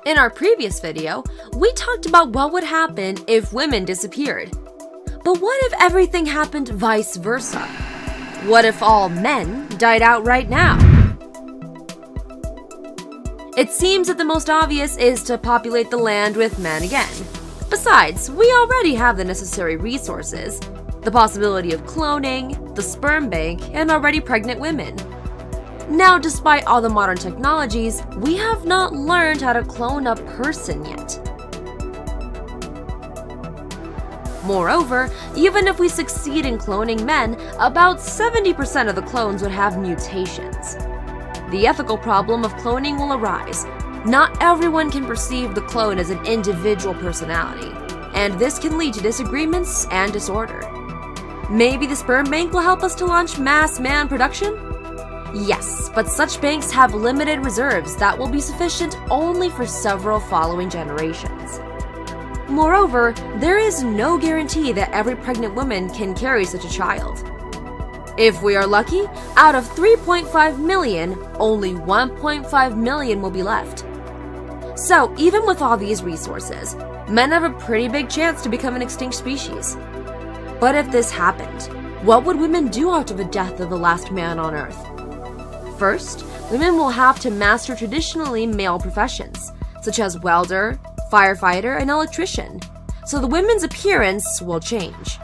In our previous video, we talked about what would happen if women disappeared. But what if everything happened vice versa? What if all men died out right now? It seems that the most obvious is to populate the land with men again. Besides, we already have the necessary resources, the possibility of cloning, the sperm bank, and already pregnant women. Now, despite all the modern technologies, we have not learned how to clone a person yet. Moreover, even if we succeed in cloning men, about 70% of the clones would have mutations. The ethical problem of cloning will arise. Not everyone can perceive the clone as an individual personality, and this can lead to disagreements and disorder. Maybe the sperm bank will help us to launch mass man production? Yes, but such banks have limited reserves that will be sufficient only for several following generations. Moreover, there is no guarantee that every pregnant woman can carry such a child. If we are lucky, out of 3.5 million, only 1.5 million will be left. So, even with all these resources, men have a pretty big chance to become an extinct species. But if this happened, what would women do after the death of the last man on Earth? First, women will have to master traditionally male professions, such as welder, firefighter, and electrician, so the women's appearance will change.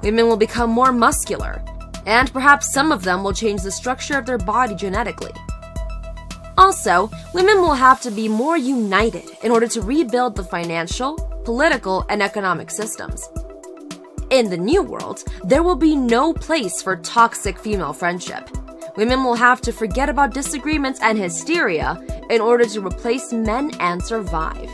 Women will become more muscular, and perhaps some of them will change the structure of their body genetically. Also, women will have to be more united in order to rebuild the financial, political, and economic systems. In the new world, there will be no place for toxic female friendship. Women will have to forget about disagreements and hysteria in order to replace men and survive.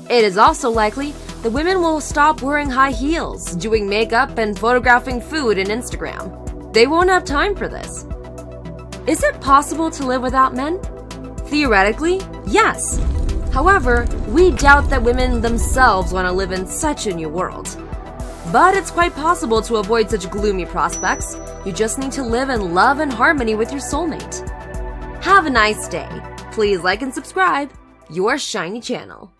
It is also likely that women will stop wearing high heels, doing makeup, and photographing food in Instagram. They won't have time for this. Is it possible to live without men? Theoretically, yes. However, we doubt that women themselves want to live in such a new world. But it's quite possible to avoid such gloomy prospects. You just need to live in love and harmony with your soulmate. Have a nice day. Please like and subscribe. Your Shiny Channel.